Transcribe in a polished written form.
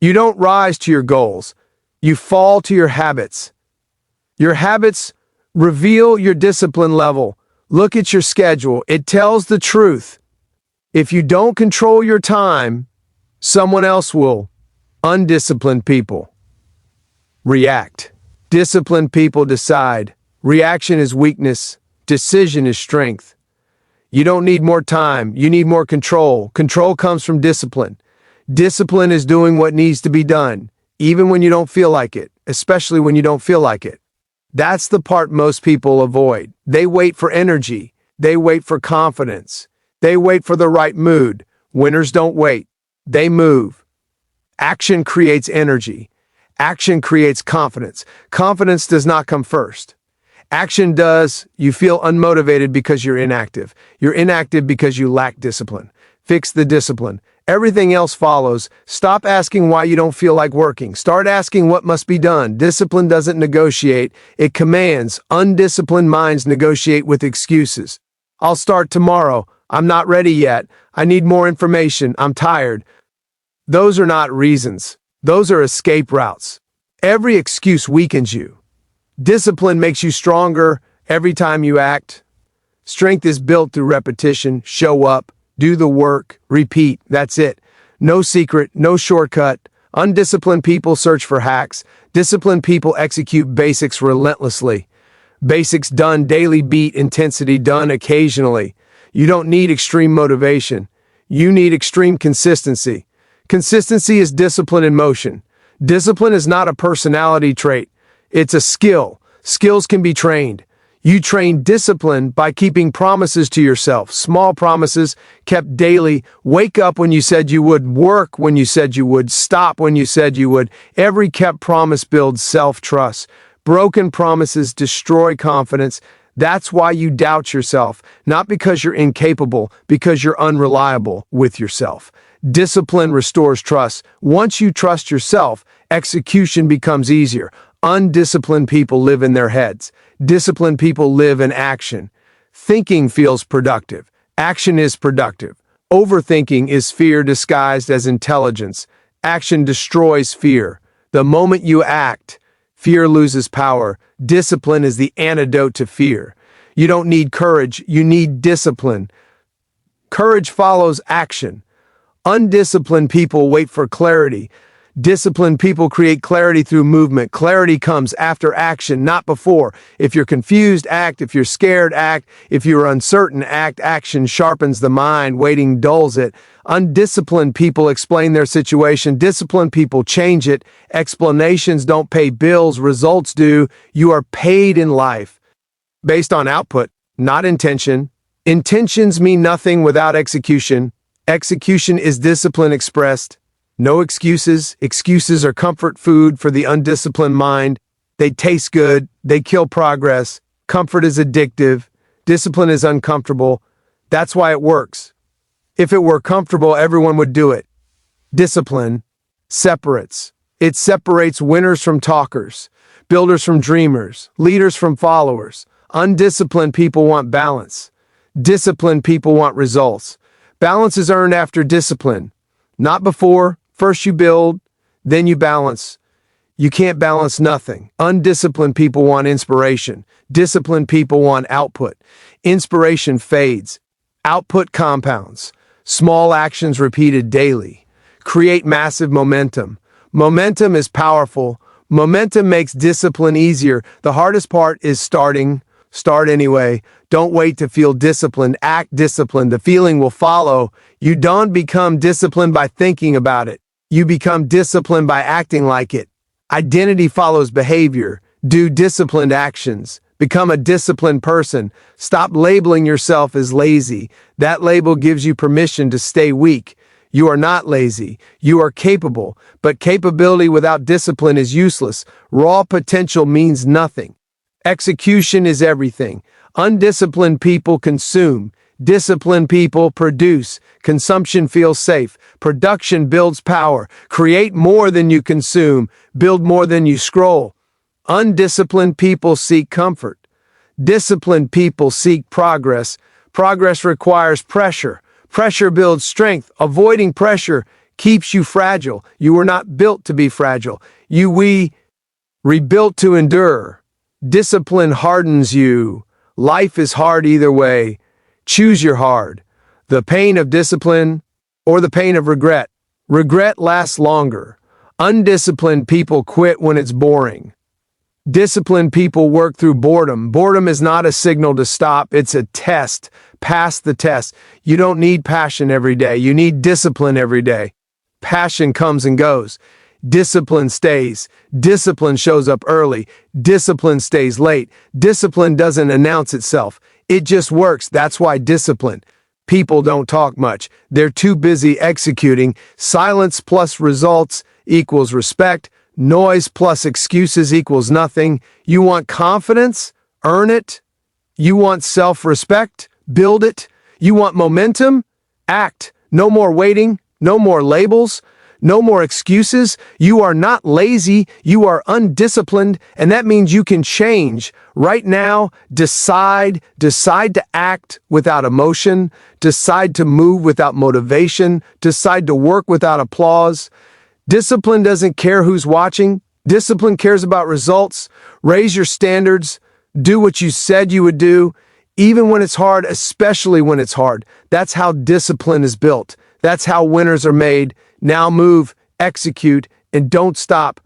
You don't rise to your goals. You fall to your habits. Your habits reveal your discipline level. Look at your schedule. It tells the truth. If you don't control your time, someone else will. Undisciplined people react. Disciplined people decide. Reaction is weakness. Decision is strength. You don't need more time. You need more control. Control comes from discipline. Discipline is doing what needs to be done, even when you don't feel like it, especially when you don't feel like it. That's the part most people avoid. They wait for energy. They wait for confidence. They wait for the right mood. Winners don't wait. They move. Action creates energy. Action creates confidence. Confidence does not come first. Action does. You feel unmotivated because you're inactive. You're inactive because you lack discipline. Fix the discipline. Everything else follows. Stop asking why you don't feel like working. Start asking what must be done. Discipline doesn't negotiate. It commands. Undisciplined minds negotiate with excuses. I'll start tomorrow. I'm not ready yet. I need more information. I'm tired. Those are not reasons. Those are escape routes. Every excuse weakens you. Discipline makes you stronger every time you act. Strength is built through repetition. Show up, do the work, repeat. That's it. No secret, no shortcut. Undisciplined people search for hacks. Disciplined people execute basics relentlessly. Basics done daily beat intensity done occasionally. You don't need extreme motivation. You need extreme consistency. Consistency is discipline in motion. Discipline is not a personality trait. It's a skill. Skills can be trained. You train discipline by keeping promises to yourself. Small promises kept daily. Wake up when you said you would. Work when you said you would. Stop when you said you would. Every kept promise builds self-trust. Broken promises destroy confidence. That's why you doubt yourself. Not because you're incapable, because you're unreliable with yourself. Discipline restores trust. Once you trust yourself, execution becomes easier. Undisciplined people live in their heads. Disciplined people live in action. Thinking feels productive. Action is productive. Overthinking is fear disguised as intelligence. Action destroys fear. The moment you act, fear loses power. Discipline is the antidote to fear. You don't need courage, you need discipline. Courage follows action. Undisciplined people wait for clarity. Disciplined people create clarity through movement. Clarity comes after action, not before. If you're confused, act. If you're scared, act. If you're uncertain, act. Action sharpens the mind. Waiting dulls it. Undisciplined people explain their situation. Disciplined people change it. Explanations don't pay bills. Results do. You are paid in life based on output, not intention. Intentions mean nothing without execution. Execution is discipline expressed. No excuses. Excuses are comfort food for the undisciplined mind. They taste good. They kill progress. Comfort is addictive. Discipline is uncomfortable. That's why it works. If it were comfortable, everyone would do it. Discipline separates. It separates winners from talkers, builders from dreamers, leaders from followers. Undisciplined people want balance. Disciplined people want results. Balance is earned after discipline, not before. First you build, then you balance. You can't balance nothing. Undisciplined people want inspiration. Disciplined people want output. Inspiration fades. Output compounds. Small actions repeated daily create massive momentum. Momentum is powerful. Momentum makes discipline easier. The hardest part is starting. Start anyway. Don't wait to feel disciplined. Act disciplined. The feeling will follow. You don't become disciplined by thinking about it. You become disciplined by acting like it. Identity follows behavior. Do disciplined actions. Become a disciplined person. Stop labeling yourself as lazy. That label gives you permission to stay weak. You are not lazy. You are capable. But capability without discipline is useless. Raw potential means nothing. Execution is everything. Undisciplined people consume. Disciplined people produce. Consumption feels safe. Production builds power. Create more than you consume. Build more than you scroll. Undisciplined people seek comfort. Disciplined people seek progress. Progress requires pressure. Pressure builds strength. Avoiding pressure keeps you fragile. You were not built to be fragile. We rebuilt to endure. Discipline hardens you. Life is hard either way. Choose your hard. The pain of discipline or the pain of regret. Regret lasts longer. Undisciplined people quit when it's boring. Disciplined people work through boredom. Boredom is not a signal to stop, it's a test. Pass the test. You don't need passion every day. You need discipline every day. Passion comes and goes. Discipline stays. Discipline shows up early. Discipline stays late. Discipline doesn't announce itself. It just works. That's why discipline. People don't talk much. They're too busy executing. Silence plus results equals respect. Noise plus excuses equals nothing. You want confidence? Earn it. You want self-respect? Build it. You want momentum? Act. No more waiting. No more labels. No more excuses. You are not lazy. You are undisciplined, and that means you can change. Right now, decide to act without emotion, decide to move without motivation, decide to work without applause. Discipline doesn't care who's watching. Discipline cares about results. Raise your standards. Do what you said you would do, even when it's hard, especially when it's hard. That's how discipline is built. That's how winners are made. Now move, execute, and don't stop.